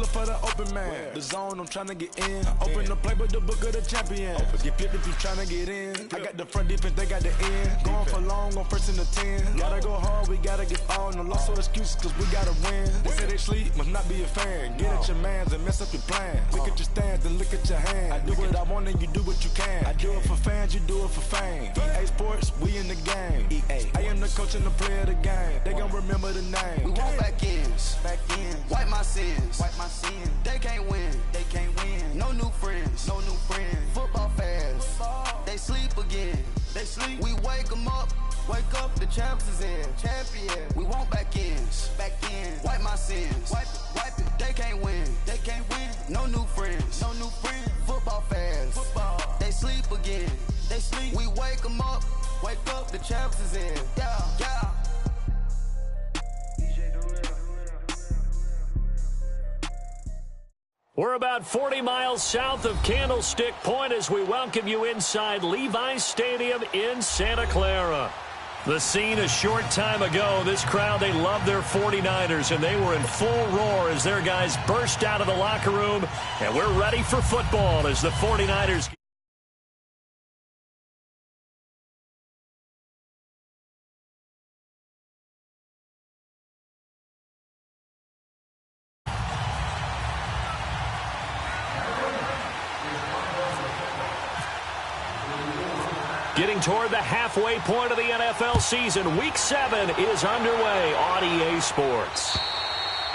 look for the open man. The zone, I'm trying to get in. Open the playbook, the book of the champion. Get flipped if you trying to get in. I got the front defense, they got the end. Going for long, on first and the 10. Gotta go hard, we gotta get all. No loss or excuses, cause we gotta win. They say they sleep, must not be a fan. Get at your mans and mess up your plans. Look at your stands and look at your hands. I do what I want and you do what you can. I do it for fans, you do it for fame. EA Sports, we in the game. EA. I am the coach and the player of the game. They gon' remember the name. We want back ends. Wipe my sins. They can't win. No new friends. Football fans. They sleep again. We wake them up. Wake up, the champs is in. Champion. We want back ends. Wipe my sins. Wipe it. They can't win. No new friends. Football fans. They sleep again. We wake them up. Wake up, the champs is in. Yeah. We're about 40 miles south of Candlestick Point as we welcome you inside Levi's Stadium in Santa Clara. The scene a short time ago, this crowd, they love their 49ers, and they were in full roar as their guys burst out of the locker room, and we're ready for football as the 49ers... Getting toward the halfway point of the NFL season, Week 7 is underway on EA Sports.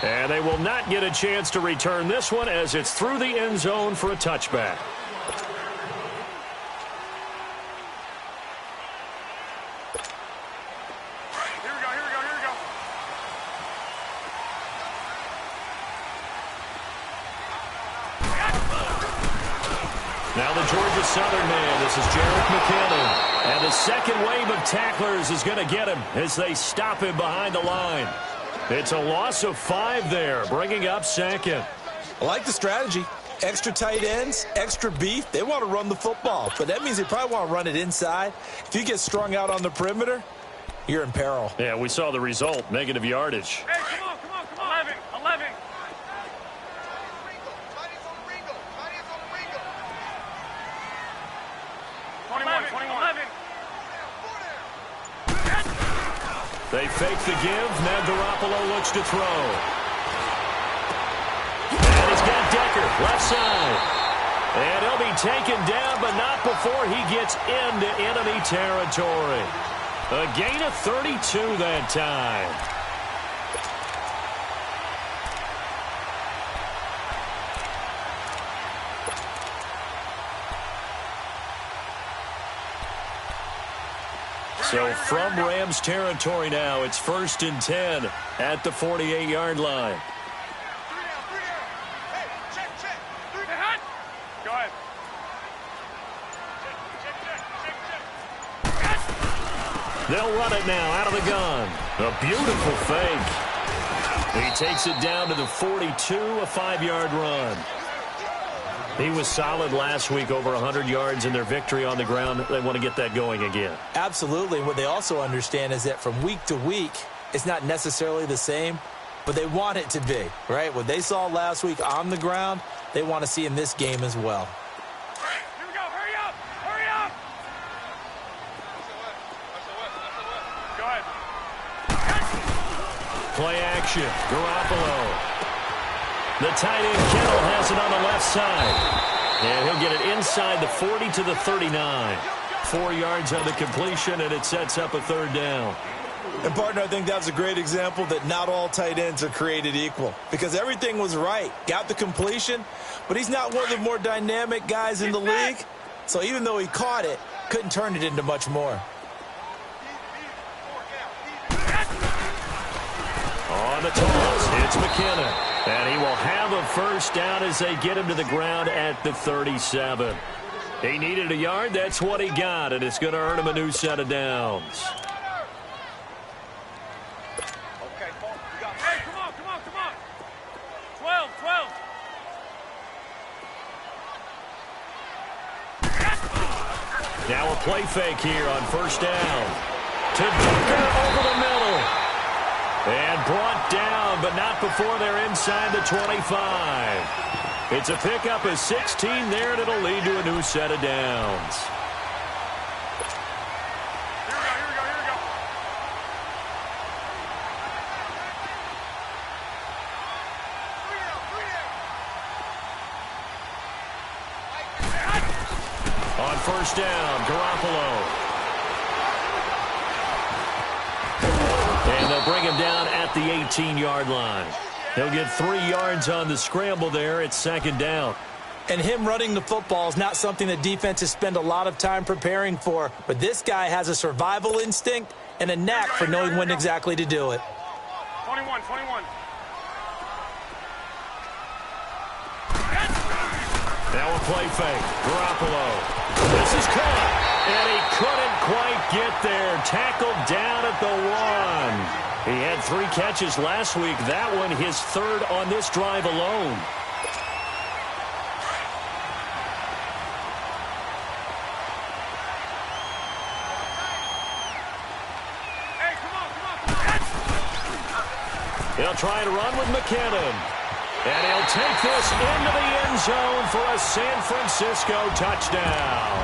And they will not get a chance to return this one as it's through the end zone for a touchback. Here we go. Now the Georgia Southern man, this is Jerick McKinnon. And the second wave of tacklers is going to get him as they stop him behind the line. It's a loss of 5 there, bringing up second. I like the strategy. Extra tight ends, extra beef. They want to run the football, but that means they probably want to run it inside. If you get strung out on the perimeter, you're in peril. Yeah, we saw the result, negative yardage. Hey, come on. 11. 21. They fake the give. Now Garoppolo looks to throw. And he's got Decker, left side. And he'll be taken down, but not before he gets into enemy territory. A gain of 32 that time. So from Rams territory now, it's 1st and 10 at the 48-yard line. Hey, check. Go ahead. Check. They'll run it now out of the gun. A beautiful fake. He takes it down to the 42, a 5-yard run. He was solid last week, over 100 yards in their victory on the ground. They want to get that going again. Absolutely. What they also understand is that from week to week, it's not necessarily the same, but they want it to be, right? What they saw last week on the ground, they want to see in this game as well. Here we go. Hurry up. Go ahead. Play action. Garoppolo. The tight end, Kittle, has it on the left side. And he'll get it inside the 40 to the 39. 4 yards on the completion, and it sets up a 3rd down. And, partner, I think that's a great example that not all tight ends are created equal. Because everything was right. Got the completion, but he's not one of the more dynamic guys in the league. So even though he caught it, couldn't turn it into much more. On the toss, it's McKinnon. And he will have a 1st down as they get him to the ground at the 37. He needed a yard. That's what he got, and it's going to earn him a new set of downs. Okay, hey, come on. 12. Now a play fake here on 1st down. To Decker over the middle. And brought down, but not before they're inside the 25. It's a pickup of 16 there, and it'll lead to a new set of downs. On first down, Garoppolo. And they'll bring him down at the 18-yard line. He'll get 3 yards on the scramble there. It's second down. And him running the football is not something that defenses spend a lot of time preparing for. But this guy has a survival instinct and a knack for knowing when exactly to do it. 21. Now a play fake. Garoppolo. This is caught. And he couldn't quite get there. Tackled down at the 1. He had 3 catches last week. That one his 3rd on this drive alone. Hey, come on. He'll try to run with McKinnon. And he'll take this into the end zone for a San Francisco touchdown.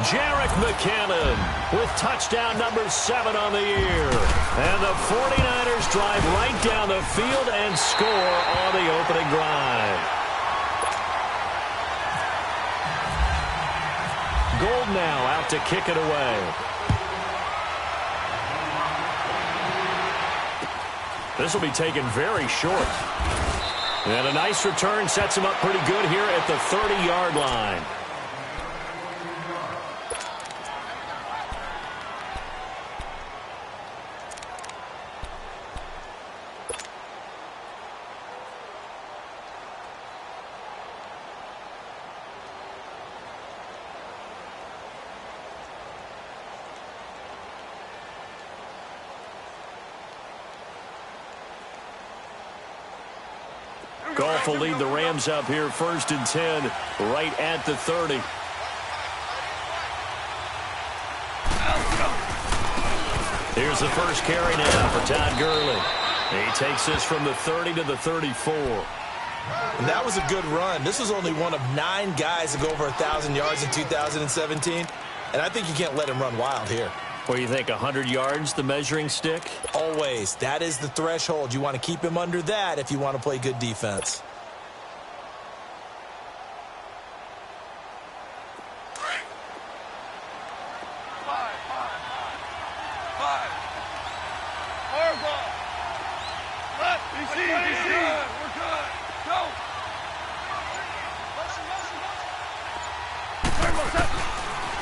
Jerick McKinnon with touchdown number 7 on the year. And the 49ers drive right down the field and score on the opening drive. Gold now out to kick it away. This will be taken very short. And a nice return sets him up pretty good here at the 30-yard line. Goff will lead the Rams up here, 1st and 10, right at the 30. Here's the first carry now for Todd Gurley. He takes this from the 30 to the 34. And that was a good run. This was only one of 9 guys to go over 1,000 yards in 2017. And I think you can't let him run wild here. What do you think, 100 yards, the measuring stick? Always. That is the threshold. You want to keep him under that if you want to play good defense.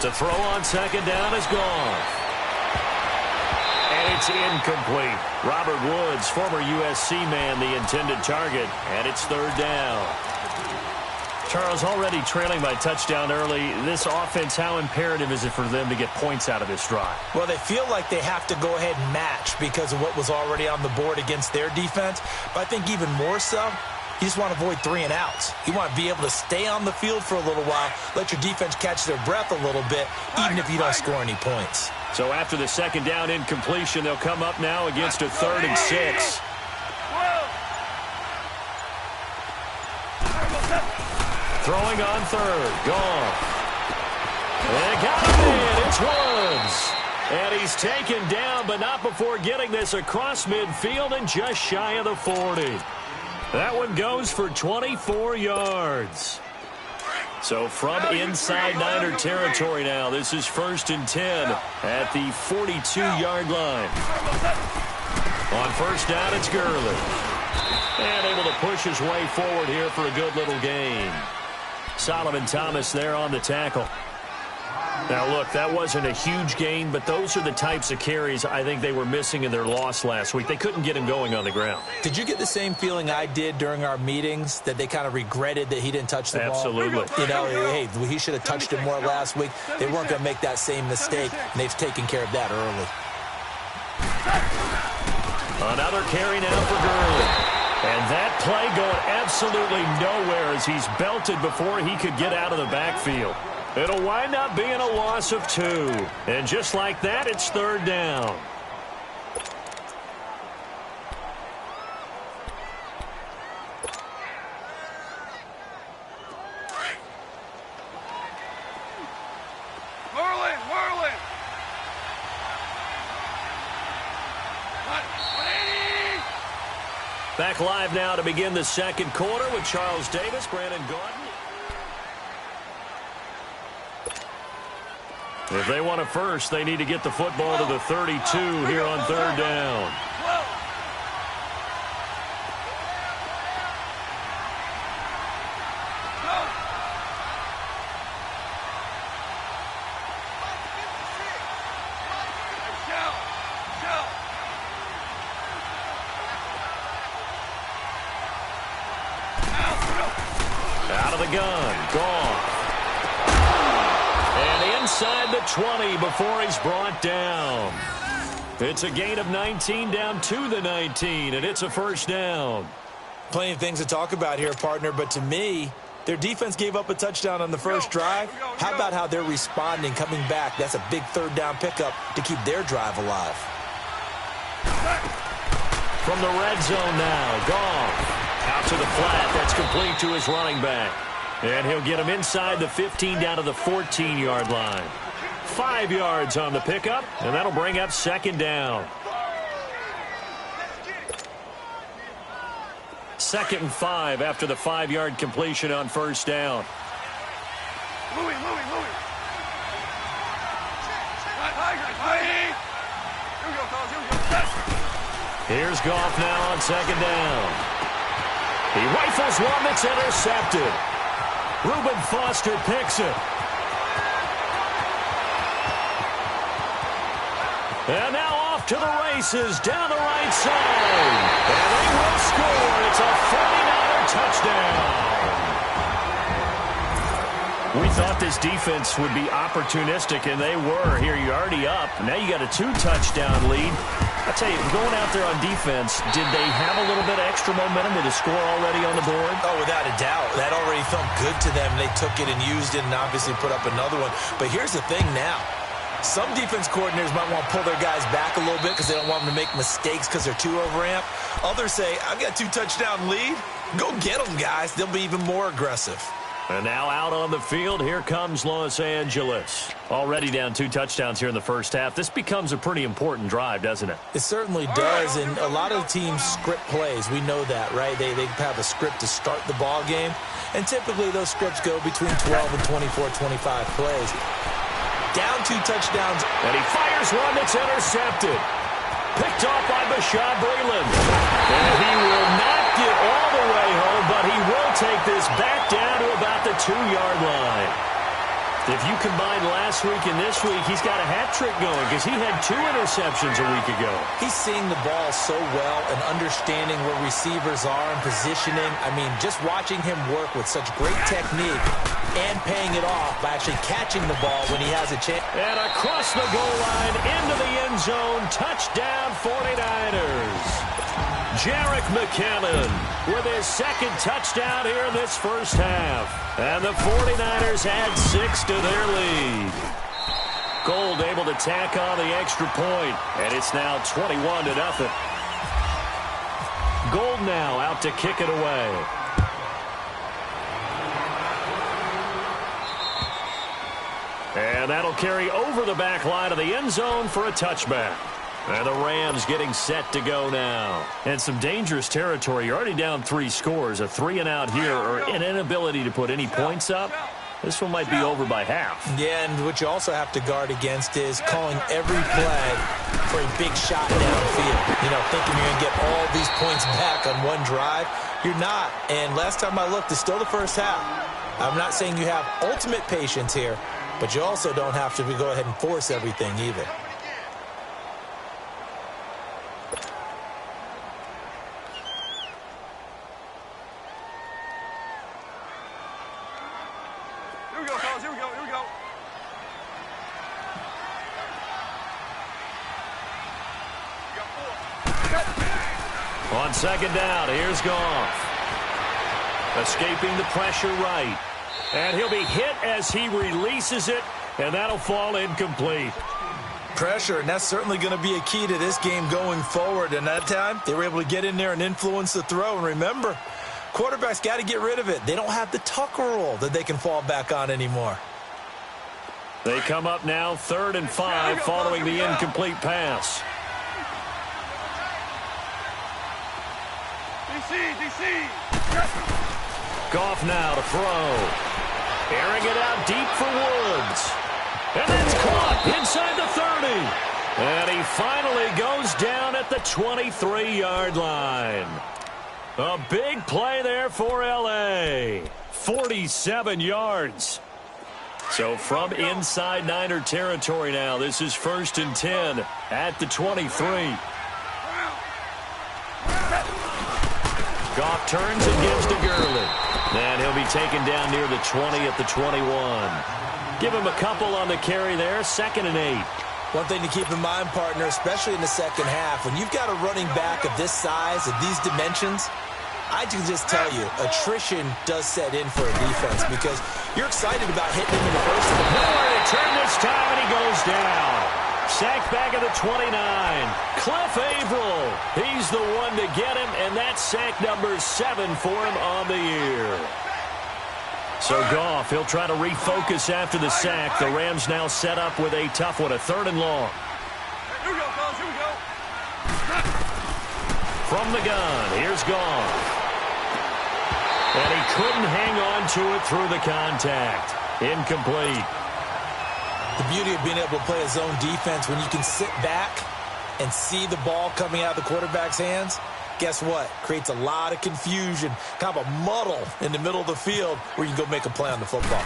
To throw on second down is Goff. And it's incomplete. Robert Woods, former USC man, the intended target, and it's 3rd down. Charles, already trailing by touchdown early. This offense, how imperative is it for them to get points out of this drive? Well, they feel like they have to go ahead and match because of what was already on the board against their defense. But I think even more so, you just want to avoid 3 and outs. You want to be able to stay on the field for a little while, let your defense catch their breath a little bit, even if you don't score any points. So after the second down incompletion, they'll come up now against a 3rd and 6. Throwing on 3rd. Goff. And got him in. It's Woods. And he's taken down, but not before getting this across midfield and just shy of the 40. That one goes for 24 yards. So from inside Niner territory now, this is 1st and 10 at the 42-yard line. On first down, it's Gurley. And able to push his way forward here for a good little gain. Solomon Thomas there on the tackle. Now, look, that wasn't a huge gain, but those are the types of carries I think they were missing in their loss last week. They couldn't get him going on the ground. Did you get the same feeling I did during our meetings, that they kind of regretted that he didn't touch the ball? Absolutely. You know, hey, he should have touched it more last week. They weren't going to make that same mistake, and they've taken care of that early. Another carry now for Gurley. And that play going absolutely nowhere as he's belted before he could get out of the backfield. It'll wind up being a loss of 2. And just like that, it's 3rd down. Back live now to begin the second quarter with Charles Davis, Brandon Gaudin. If they want a first, they need to get the football to the 32 here on third down. Out of the gun, Goff. And inside the 20 before he's brought down. It's a gain of 19 down to the 19, and it's a first down. Plenty of things to talk about here, partner, but to me, their defense gave up a touchdown on the first drive. How about how they're responding, coming back? That's a big third down pickup to keep their drive alive. From the red zone now, Goff. Out to the flat. That's complete to his running back. And he'll get him inside the 15 down to the 14-yard line. 5 yards on the pickup, and that'll bring up second down. 2nd and 5 after the 5-yard completion on first down. Louis. Here's Goff now on second down. He rifles one that's intercepted. Reuben Foster picks it. And now off to the races down the right side. And they will score. It's a 49er touchdown. We thought this defense would be opportunistic, and they were. Here you're already up. Now you got a 2-touchdown lead. I tell you, going out there on defense, did they have a little bit of extra momentum with a score already on the board? Oh, without a doubt. That already felt good to them. They took it and used it and obviously put up another one. But here's the thing now. Some defense coordinators might want to pull their guys back a little bit because they don't want them to make mistakes because they're too overamped. Others say, I've got a 2-touchdown lead. Go get them, guys. They'll be even more aggressive. And now out on the field, here comes Los Angeles. Already down 2 touchdowns here in the first half. This becomes a pretty important drive, doesn't it? It certainly does, and a lot of the teams script plays. We know that, right? They have a script to start the ball game, and typically those scripts go between 12 and 24, 25 plays. Down 2 touchdowns. And he fires one that's intercepted. Picked off by Bashaud Breeland. And he will not get all the way home, but he will take this back down to about the 2-yard line. If you combine last week and this week, he's got a hat trick going because he had 2 interceptions a week ago. He's seeing the ball so well and understanding where receivers are and positioning. I mean, just watching him work with such great technique and paying it off by actually catching the ball when he has a chance. And across the goal line, into the end zone, touchdown 49ers. Jerick McKinnon with his 2nd touchdown here in this first half. And the 49ers add 6 to their lead. Gold able to tack on the extra point, and it's now 21-0. Gold now out to kick it away. And that'll carry over the back line of the end zone for a touchback. And the Rams getting set to go now. And some dangerous territory. You're already down 3 scores. A 3-and-out here or an inability to put any points up. This one might be over by half. Yeah, and what you also have to guard against is calling every play for a big shot downfield. You know, thinking you're going to get all these points back on one drive. You're not. And last time I looked, it's still the first half. I'm not saying you have ultimate patience here, but you also don't have to go ahead and force everything either. Here we go. On second down, here's Goff. Escaping the pressure right. And he'll be hit as he releases it, and that'll fall incomplete. Pressure, and that's certainly going to be a key to this game going forward. And that time, they were able to get in there and influence the throw. And remember, quarterbacks got to get rid of it. They don't have the Tucker rule that they can fall back on anymore. They come up now 3rd and 5 following the incomplete pass. DC. Goff now to throw. Airing it out deep for Woods. And that's caught inside the 30. And he finally goes down at the 23-yard line. A big play there for L.A. 47 yards. So from inside Niner territory now, this is 1st and 10 at the 23. Goff turns and gives to Gurley. And he'll be taken down near the 20 at the 21. Give him a couple on the carry there, 2nd and 8. One thing to keep in mind, partner, especially in the second half, when you've got a running back of this size, of these dimensions, I can just tell you, attrition does set in for a defense because you're excited about hitting him in the first one. Nowhere to turn this time, and he goes down. Sacked back at the 29. Cliff Averill, he's the one to get him, and that's sack number 7 for him on the year. So Goff, he'll try to refocus after the sack. The Rams now set up with a tough one, a 3rd and long. Here we go, fellas, here we go. From the gun, here's Goff. And he couldn't hang on to it through the contact. Incomplete. The beauty of being able to play a zone defense when you can sit back and see the ball coming out of the quarterback's hands, guess what? Creates a lot of confusion, kind of a muddle in the middle of the field where you can go make a play on the football.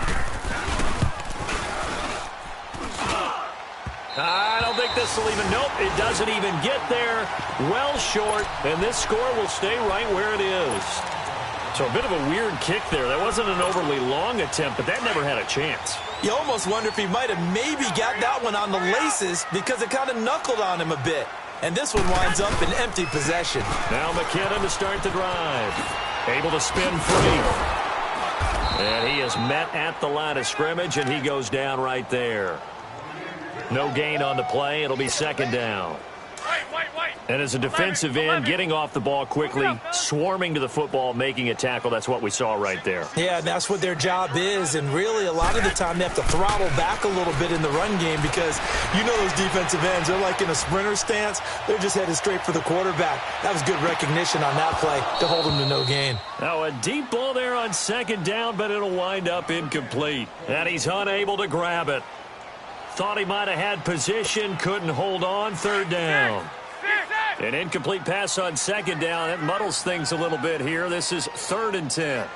I don't think this will even, nope, it doesn't even get there. Well short, and this score will stay right where it is. So a bit of a weird kick there. That wasn't an overly long attempt, but that never had a chance. You almost wonder if he might have maybe got that one on the laces because it kind of knuckled on him a bit. And this one winds up in empty possession. Now McKinnon to start the drive. Able to spin free. And he is met at the line of scrimmage, and he goes down right there. No gain on the play. It'll be 2nd down. And as a defensive end, getting off the ball quickly, swarming to the football, making a tackle, that's what we saw right there. Yeah, and that's what their job is. And really, a lot of the time, they have to throttle back a little bit in the run game because you know those defensive ends, they're like in a sprinter stance. They're just headed straight for the quarterback. That was good recognition on that play to hold them to no gain. Now, a deep ball there on 2nd down, but it'll wind up incomplete. And he's unable to grab it. Thought he might have had position, couldn't hold on, 3rd down. An incomplete pass on 2nd down. It muddles things a little bit here. This is 3rd and 10.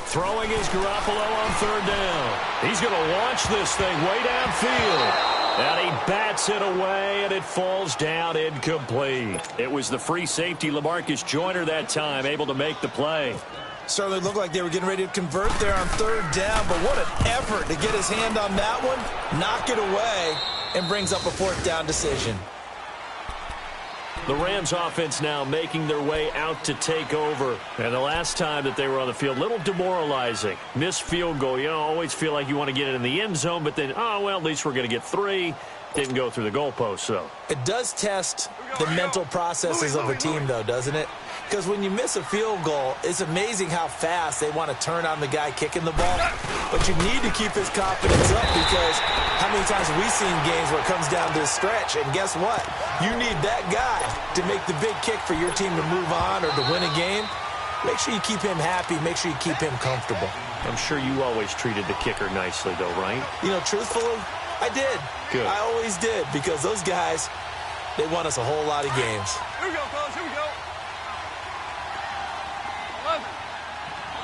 Throwing is Garoppolo on 3rd down. He's going to launch this thing way downfield. And he bats it away, and it falls down incomplete. It was the free safety, LaMarcus Joyner, that time, able to make the play. Certainly looked like they were getting ready to convert there on 3rd down, but what an effort to get his hand on that one, knock it away, and brings up a 4th down decision. The Rams offense now making their way out to take over. And the last time that they were on the field, a little demoralizing. Missed field goal. You always feel like you want to get it in the end zone, but then, oh, well, at least we're going to get 3. Didn't go through the goalpost, though. It does test the mental processes of a team, though, doesn't it? Because when you miss a field goal, it's amazing how fast they want to turn on the guy kicking the ball. But you need to keep his confidence up because how many times have we seen games where it comes down to the stretch? And guess what? You need that guy to make the big kick for your team to move on or to win a game. Make sure you keep him happy. Make sure you keep him comfortable. I'm sure you always treated the kicker nicely, though, right? You know, truthfully, I did. Good. I always did because those guys, they won us a whole lot of games. Here we go, fellas, here we go. 11.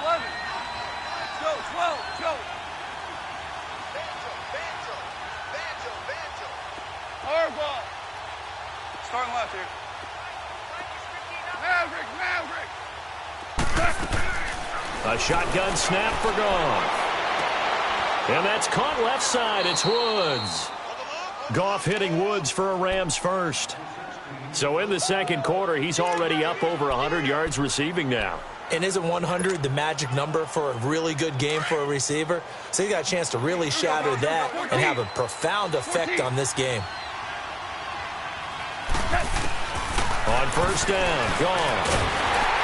Let's go, 12, go. Hard ball. Starting left here. Maverick. A shotgun snap for Goff. And that's caught left side. It's Woods. Goff hitting Woods for a Rams first. So in the 2nd quarter, he's already up over 100 yards receiving now. And isn't 100 the magic number for a really good game for a receiver? So he got a chance to really shatter that and have a profound effect on this game. On 1st down, Goff.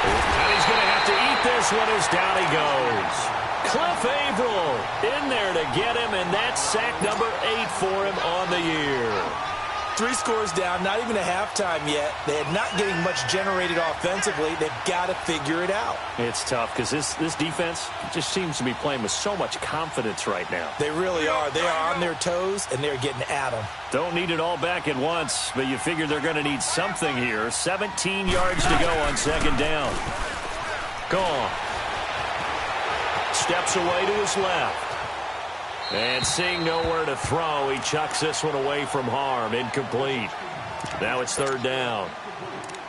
And he's going to have to eat this one as down he goes. Cliff Averill in there to get him, and that's sack number 8 for him on the year. 3 scores down, not even a halftime yet. They're not getting much generated offensively. They've got to figure it out. It's tough because this defense just seems to be playing with so much confidence right now. They really are. They are on their toes, and they're getting at them. Don't need it all back at once, but you figure they're going to need something here. 17 yards to go on second down. Gone. Steps away to his left. And seeing nowhere to throw, he chucks this one away from harm. Incomplete. Now it's third down.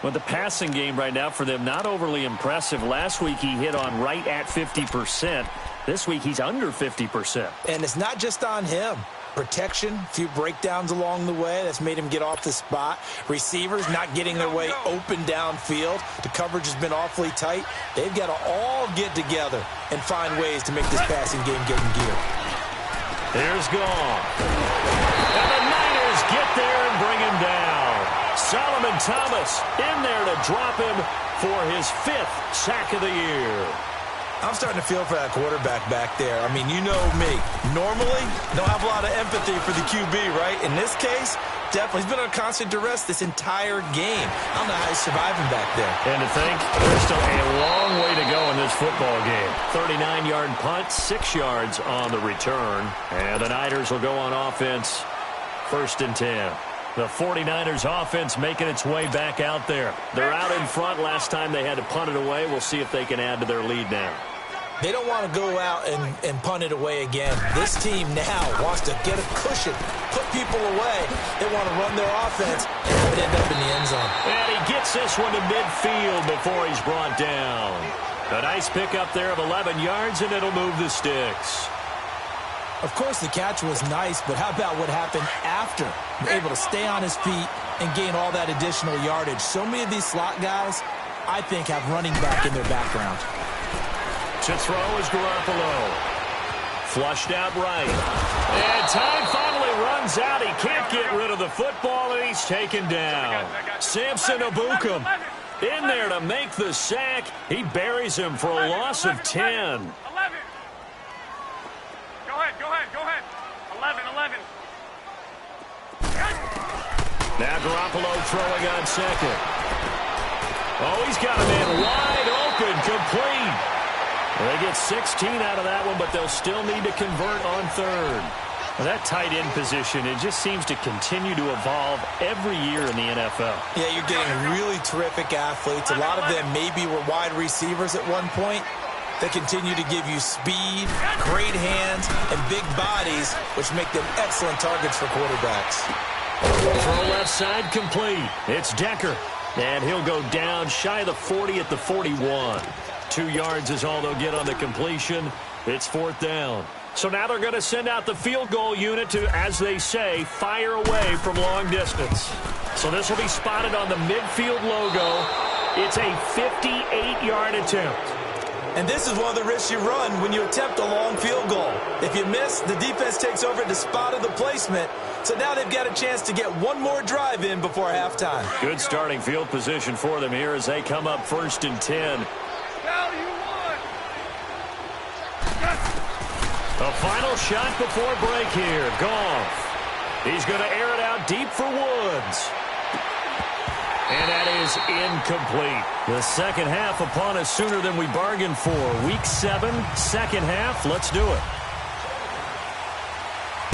Well, the passing game right now for them, not overly impressive. Last week he hit on right at 50%. This week he's under 50%. And it's not just on him. Protection, a few breakdowns along the way. That's made him get off the spot. Receivers not getting their way open downfield. The coverage has been awfully tight. They've got to all get together and find ways to make this passing game get in gear. Here's Gone. And the Niners get there and bring him down. Solomon Thomas in there to drop him for his 5th sack of the year. I'm starting to feel for that quarterback back there. I mean, you know me. Normally, don't have a lot of empathy for the QB, right? In this case, definitely. He's been on constant duress this entire game. I don't know how he's surviving back there. And to think, there's still a long way to go in this football game. 39-yard punt, 6 yards on the return. And the Niners will go on offense, 1st and 10. The 49ers offense making its way back out there. They're out in front. Last time they had to punt it away. We'll see if they can add to their lead now. They don't want to go out and punt it away again. This team now wants to get a cushion, put people away. They want to run their offense and have it end up in the end zone. And he gets this one to midfield before he's brought down. A nice pickup there of 11 yards, and it'll move the sticks. Of course, the catch was nice, but how about what happened after? Able to stay on his feet and gain all that additional yardage. So many of these slot guys, I think, have running back in their background. To throw is Garoppolo. Flushed out right. And time finally runs out. He can't get rid of the football, and he's taken down. Samson Ebukam in there to make the sack. He buries him for a loss of 10. 11. Go ahead. 11. Now Garoppolo throwing on second. Oh, he's got a man wide open, complete. They get 16 out of that one, but they'll still need to convert on third. Well, that tight end position, it just seems to continue to evolve every year in the NFL. Yeah, you're getting really terrific athletes. A lot of them maybe were wide receivers at one point. They continue to give you speed, great hands, and big bodies, which make them excellent targets for quarterbacks. Throw left side complete. It's Decker, and he'll go down shy of the 40 at the 41. 2 yards is all they'll get on the completion. It's 4th down. So now they're going to send out the field goal unit to, as they say, fire away from long distance. So this will be spotted on the midfield logo. It's a 58-yard attempt. And this is one of the risks you run when you attempt a long field goal. If you miss, the defense takes over at the spot of the placement. So now they've got a chance to get one more drive in before halftime. Good starting field position for them here as they come up 1st and 10. A final shot before break here. Goff. He's going to air it out deep for Woods. And that is incomplete. The second half upon us sooner than we bargained for. Week 7, second half. Let's do it.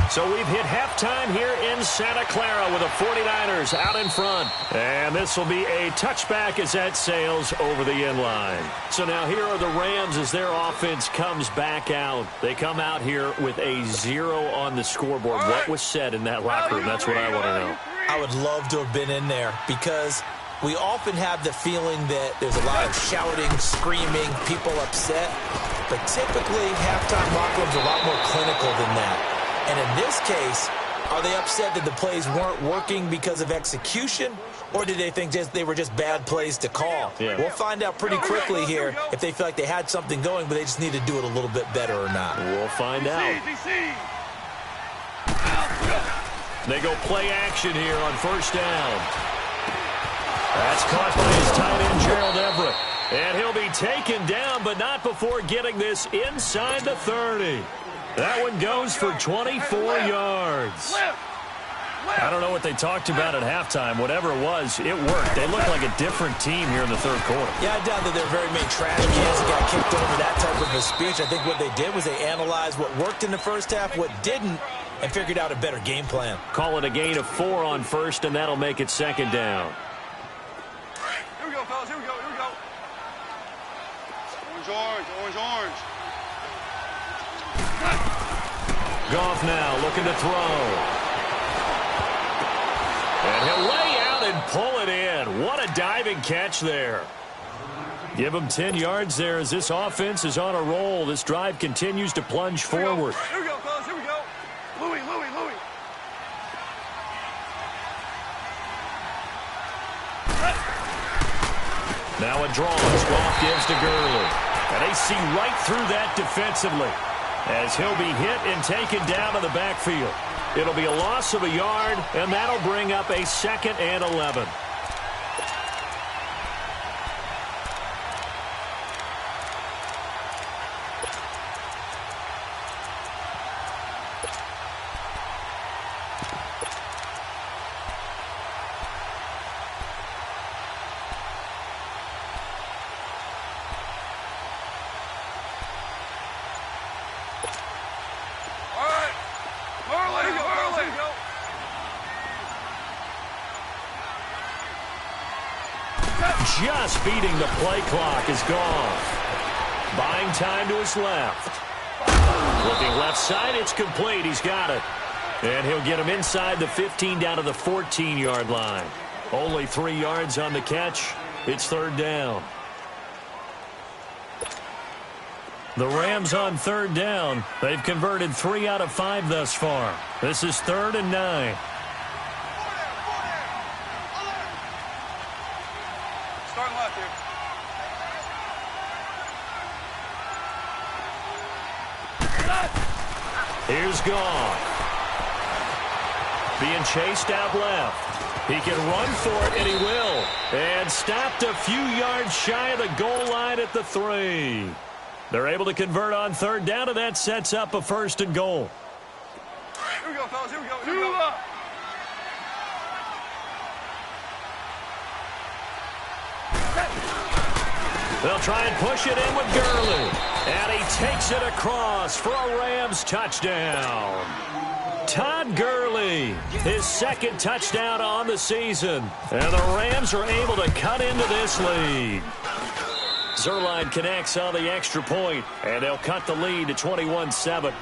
So we've hit halftime here in Santa Clara with the 49ers out in front. And this will be a touchback as that sails over the end line. So now here are the Rams as their offense comes back out. They come out here with a 0 on the scoreboard. What was said in that locker room? That's what I want to know. I would love to have been in there because we often have the feeling that there's a lot of shouting, screaming, people upset. But typically, halftime locker rooms are a lot more clinical than that. And in this case, are they upset that the plays weren't working because of execution, or did they think they were just bad plays to call? Yeah. We'll find out pretty quickly here if they feel like they had something going, but they just need to do it a little bit better or not. We'll find out. They go play action here on 1st down. That's caught by his tight end, Gerald Everett. And he'll be taken down, but not before getting this inside the 30. That one goes for 24 yards. I don't know what they talked about at halftime. Whatever it was, it worked. They looked like a different team here in the third quarter. Yeah, I doubt that there are very many trash cans that got kicked over that type of a speech. I think what they did was they analyzed what worked in the first half, what didn't, and figured out a better game plan. Call it a gain of 4 on first, and that'll make it second down. Here we go, fellas. Here we go. Here we go. Orange, orange, orange. Goff now looking to throw. And he'll lay out and pull it in. What a diving catch there. Give him 10 yards there as this offense is on a roll. This drive continues to plunge forward. Here we go, fellas. Here we go. Louis. Now a draw as Goff gives to Gurley. And they see right through that defensively as he'll be hit and taken down to the backfield. It'll be a loss of a yard, and that'll bring up a 2nd and 11. Just beating the play clock is Goff. Buying time to his left. Looking left side, it's complete. He's got it. And he'll get him inside the 15 down to the 14-yard line. Only 3 yards on the catch. It's third down. The Rams on third down. They've converted 3 out of 5 thus far. This is 3rd and 9. Starting left here. Here's Goff. Being chased out left. He can run for it, and he will. And stopped a few yards shy of the goal line at the 3. They're able to convert on third down, and that sets up a 1st and goal. Here we go, fellas. Here we go. Here we go. They'll try and push it in with Gurley. And he takes it across for a Rams touchdown. Todd Gurley, his 2nd touchdown on the season. And the Rams are able to cut into this lead. Zuerlein connects on the extra point, and they'll cut the lead to 21-7.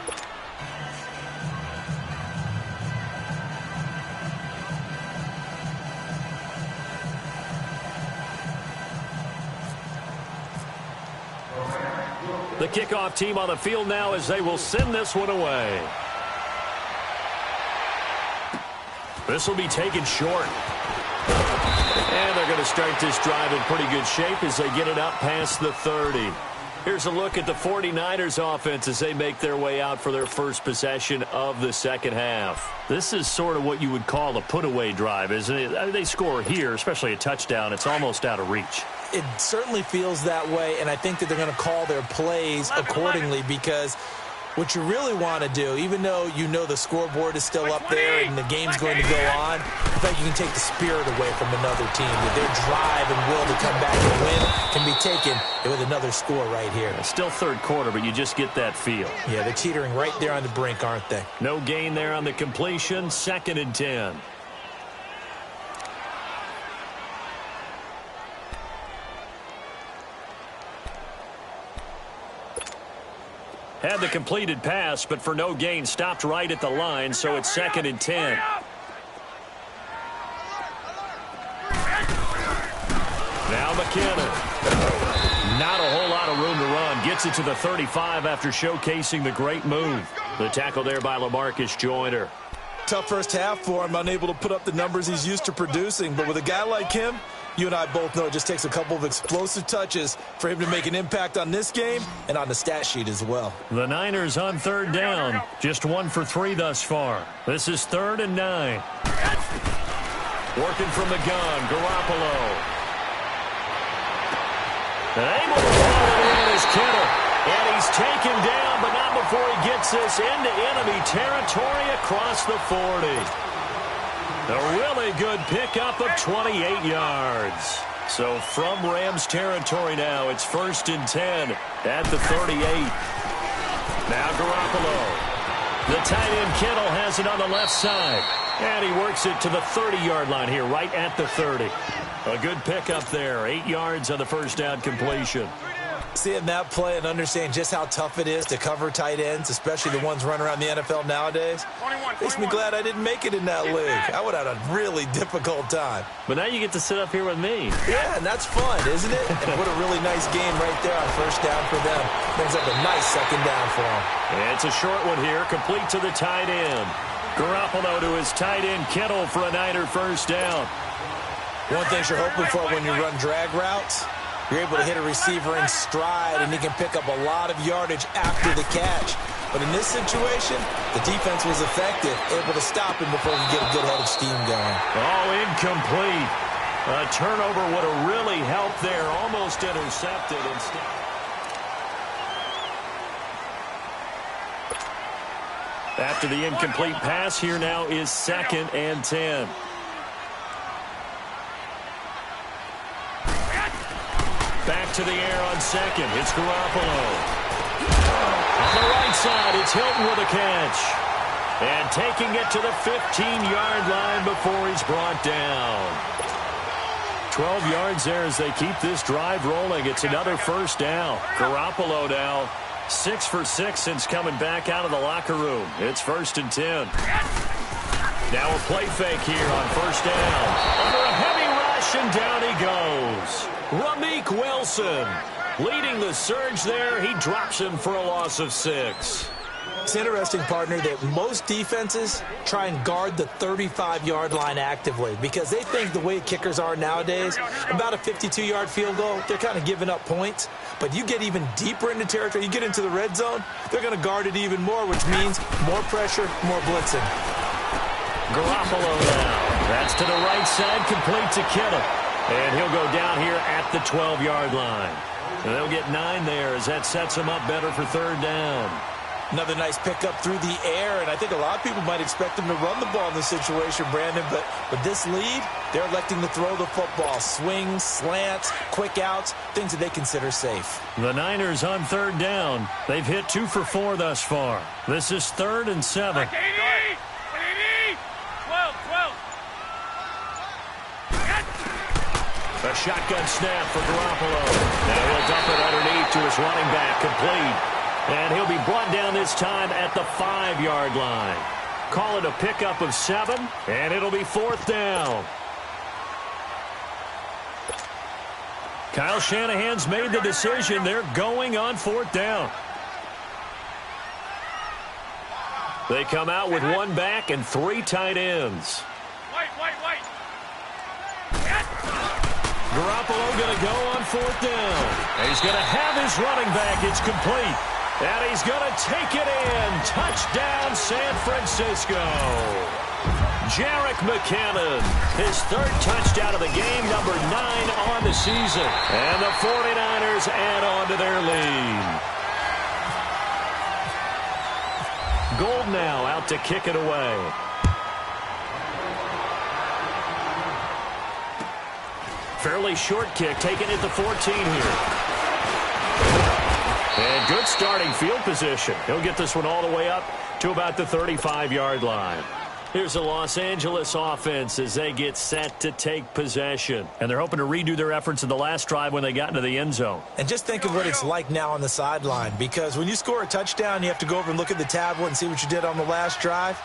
The kickoff team on the field now as they will send this one away. This will be taken short. And they're going to start this drive in pretty good shape as they get it up past the 30. Here's a look at the 49ers offense as they make their way out for their first possession of the second half. This is sort of what you would call a put-away drive, isn't it? They score here, especially a touchdown. It's almost out of reach. It certainly feels that way, and I think that they're going to call their plays accordingly because what you really want to do, even though you know the scoreboard is still up there and the game's going to go on, I think you can take the spirit away from another team. That their drive and will to come back and win can be taken with another score right here. It's still third quarter, but you just get that feel. Yeah, they're teetering right there on the brink, aren't they? No gain there on the completion. 2nd and 10. Had the completed pass, but for no gain, stopped right at the line, so it's 2nd and 10. Now McKinnon. Not a whole lot of room to run. Gets it to the 35 after showcasing the great move. The tackle there by LaMarcus Joyner. Tough first half for him, unable to put up the numbers he's used to producing. But with a guy like him, you and I both know it just takes a couple of explosive touches for him to make an impact on this game and on the stat sheet as well. The Niners on third down. Just 1 for 3 thus far. This is 3rd and 9. Working from the gun, Garoppolo. And able to pull it in is Kittle. And he's taken down, but not before he gets this into enemy territory across the 40. A really good pickup of 28 yards. So from Rams territory now, it's 1st and 10 at the 38. Now Garoppolo. The tight end Kittle has it on the left side. And he works it to the 30-yard line here, right at the 30. A good pickup there. 8 yards on the first down completion. Seeing that play and understanding just how tough it is to cover tight ends, especially the ones running around the NFL nowadays, makes me glad I didn't make it in that league. I would have had a really difficult time. But now you get to sit up here with me. Yeah, and that's fun, isn't it? And what a really nice game right there on first down for them. Brings up a nice second down for them. And it's a short one here, complete to the tight end. Garoppolo to his tight end Kittle for a Niner first down. One thing you're hoping for when you run drag routes, you're able to hit a receiver in stride, and he can pick up a lot of yardage after the catch. But in this situation, the defense was effective, able to stop him before he get a good head of steam going. Oh, incomplete. A turnover would have really helped there. Almost intercepted instead. After the incomplete pass, here now is 2nd and 10. Back to the air on second. It's Garoppolo. On the right side, it's Hilton with a catch. And taking it to the 15-yard line before he's brought down. 12 yards there as they keep this drive rolling. It's another first down. Garoppolo now 6 for 6 since coming back out of the locker room. It's 1st and 10. Now a play fake here on first down. Under a heavy rush, and down he goes. Rameek Wilson leading the surge there. He drops him for a loss of 6. It's interesting, partner, that most defenses try and guard the 35-yard line actively because they think the way kickers are nowadays, about a 52-yard field goal, they're kind of giving up points. But you get even deeper into territory, you get into the red zone, they're going to guard it even more, which means more pressure, more blitzing. Garoppolo now. That's to the right side, complete to Kittle. And he'll go down here at the 12-yard line. And they'll get 9 there as that sets him up better for 3rd down. Another nice pickup through the air, and I think a lot of people might expect him to run the ball in this situation, Brandon, but with this lead, they're electing to throw the football. Swings, slants, quick outs, things that they consider safe. The Niners on 3rd down. They've hit 2 for 4 thus far. This is 3rd and 7. 12. A shotgun snap for Garoppolo. Now he'll dump it underneath to his running back, complete. And he'll be brought down this time at the 5-yard line. Call it a pickup of 7, and it'll be 4th down. Kyle Shanahan's made the decision. They're going on 4th down. They come out with 1 back and 3 tight ends. White. Garoppolo going to go on 4th down. He's going to have his running back. It's complete. And he's going to take it in. Touchdown, San Francisco. Jerick McKinnon, his 3rd touchdown of the game, number 9 on the season. And the 49ers add on to their lead. Gold now out to kick it away. Fairly short kick, taken at the 14 here. And good starting field position. He'll get this one all the way up to about the 35-yard line. Here's the Los Angeles offense as they get set to take possession. And they're hoping to redo their efforts in the last drive when they got into the end zone. And just think of what it's like now on the sideline, because when you score a touchdown, you have to go over and look at the tablet and see what you did on the last drive.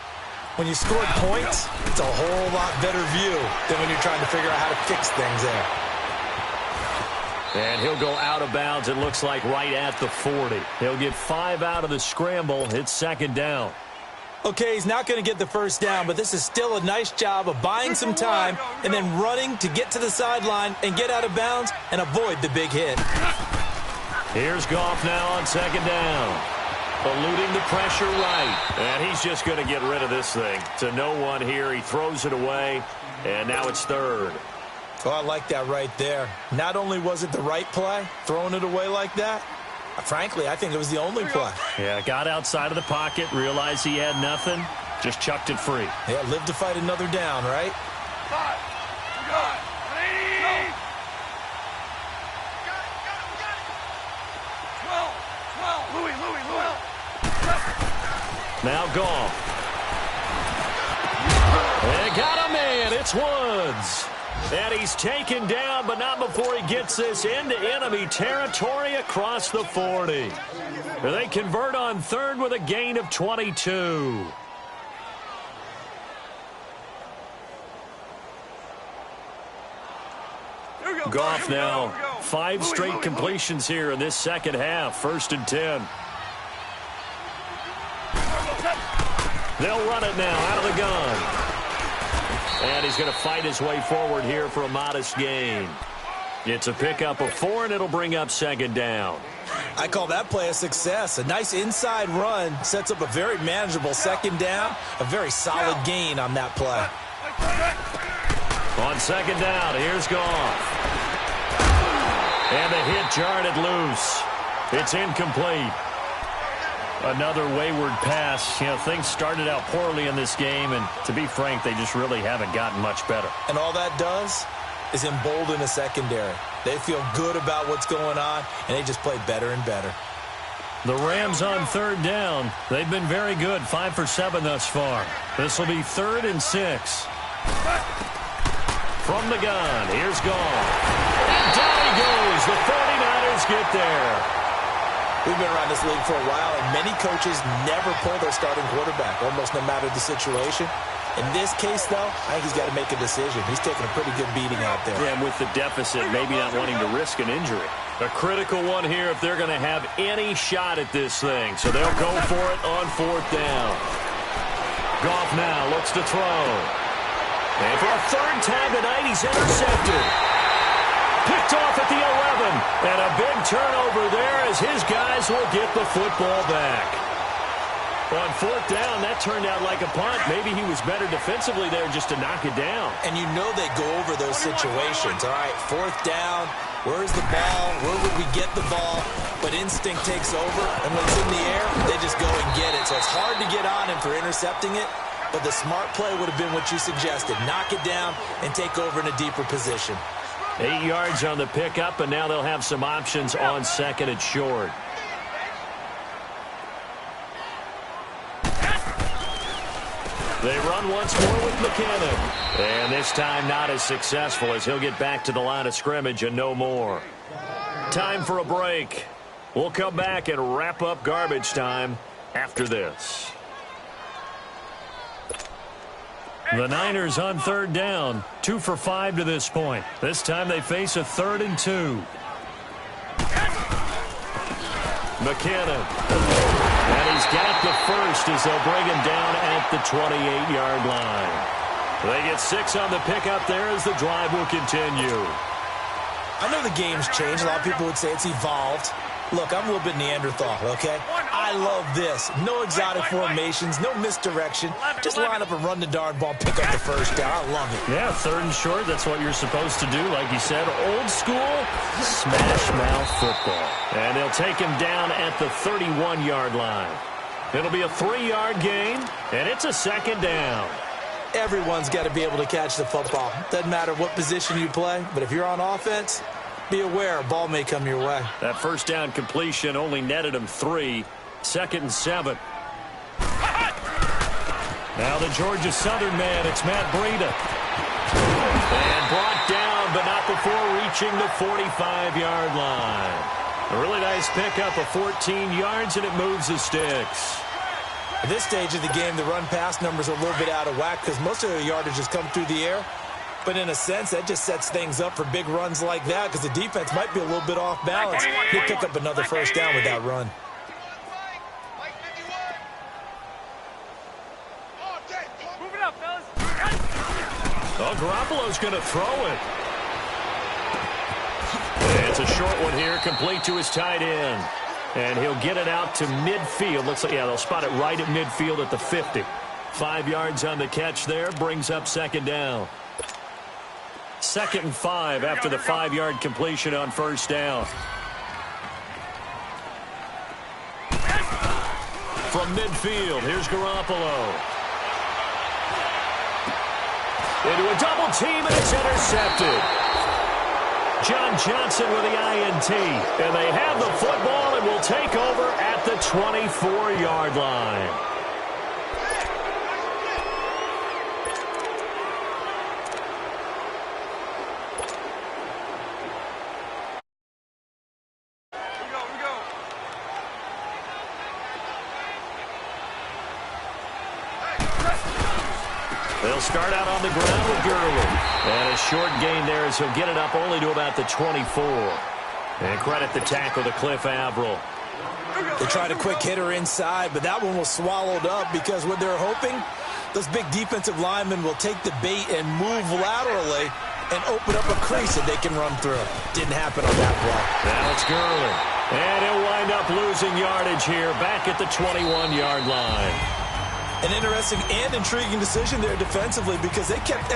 When you scored points, it's a whole lot better view than when you're trying to figure out how to fix things there. And he'll go out of bounds, it looks like, right at the 40. He'll get 5 out of the scramble. It's 2nd down. Okay, he's not going to get the first down, but this is still a nice job of buying some time and then running to get to the sideline and get out of bounds and avoid the big hit. Here's Goff now on 2nd down. Eluding the pressure right. And he's just going to get rid of this thing. To no one here. He throws it away. And now it's 3rd. Oh, I like that right there. Not only was it the right play, throwing it away like that, frankly, I think it was the only play. Yeah, got outside of the pocket, realized he had nothing, Just chucked it free. Yeah, live to fight another down, right? 5. We go. 180. 12. Louis. Now Goff. They got a man. It's Woods. And he's taken down, but not before he gets this into enemy territory across the 40. They convert on third with a gain of 22. Goff now 5 straight completions here in this second half. 1st and 10. They'll run it now out of the gun. And he's going to fight his way forward here for a modest gain. It's a pickup of 4, and it'll bring up 2nd down. I call that play a success. A nice inside run sets up a very manageable 2nd down. A very solid gain on that play. On 2nd down, here's Goff. And the hit jarred it loose. It's incomplete. Another wayward pass. You know, things started out poorly in this game, and to be frank, they just really haven't gotten much better. And all that does is embolden a secondary. They feel good about what's going on, and they just play better and better. The Rams on 3rd down. They've been very good, 5 for 7 thus far. This will be 3rd and 6. From the gun, here's Goff. And down he goes. The 49ers get there. We've been around this league for a while, and many coaches never pull their starting quarterback, almost no matter the situation. In this case, though, I think he's got to make a decision. He's taking a pretty good beating out there. Yeah, and with the deficit, maybe not wanting to risk an injury. A critical one here if they're going to have any shot at this thing. So they'll go for it on 4th down. Goff now looks to throw. And for a 3rd time tonight, he's intercepted. Picked off at the 11. And a big turnover there as his guys will get the football back. On 4th down, that turned out like a punt. Maybe he was better defensively there just to knock it down. And you know they go over those situations. All right, 4th down, where's the ball? Where would we get the ball? But instinct takes over, and when it's in the air, they just go and get it. So it's hard to get on him for intercepting it, but the smart play would have been what you suggested. Knock it down and take over in a deeper position. 8 yards on the pickup, and now they'll have some options on 2nd and short. They run once more with McKinnon. And this time not as successful as he'll get back to the line of scrimmage and no more. Time for a break. We'll come back and wrap up garbage time after this. The Niners on 3rd down, 2 for 5 to this point. This time they face a 3rd and 2. McKinnon. And he's got the first as they'll bring him down at the 28-yard line. They get 6 on the pickup there as the drive will continue. I know the game's changed. A lot of people would say it's evolved. Look, I'm a little bit Neanderthal, okay? I love this. No exotic formations, no misdirection. Just line up and run the darn ball, pick up the first down. I love it. Yeah, 3rd and short, that's what you're supposed to do. Like you said, old school, smash mouth football. And they'll take him down at the 31-yard line. It'll be a 3-yard gain, and it's a 2nd down. Everyone's got to be able to catch the football. Doesn't matter what position you play, but if you're on offense, be aware a ball may come your way. That 1st down completion only netted him 3. 2nd and 7. Now the Georgia Southern man, it's Matt Breida. And brought down, but not before reaching the 45-yard line. A really nice pickup of 14 yards, and it moves the sticks. At this stage of the game, the run-pass numbers are a little bit out of whack because most of the yardage has come through the air. But in a sense, that just sets things up for big runs like that because the defense might be a little bit off balance. He'll pick up another 1st down with that run. Oh, Garoppolo's going to throw it. It's a short one here, complete to his tight end. And he'll get it out to midfield. Looks like, yeah, they'll spot it right at midfield at the 50. 5 yards on the catch there, brings up 2nd down. 2nd and 5 after the 5-yard completion on 1st down. From midfield, here's Garoppolo. Into a double team, and it's intercepted. John Johnson with the INT. And they have the football and will take over at the 24-yard line. They'll start out on the ground with Gurley. And a short gain there as he'll get it up only to about the 24. And credit the tackle to Cliff Averill. They tried a quick hitter inside, but that one was swallowed up because what they're hoping, those big defensive linemen will take the bait and move laterally and open up a crease that they can run through. Didn't happen on that play. Now it's Gurley. And he'll wind up losing yardage here back at the 21-yard line. An interesting and intriguing decision there defensively because they kept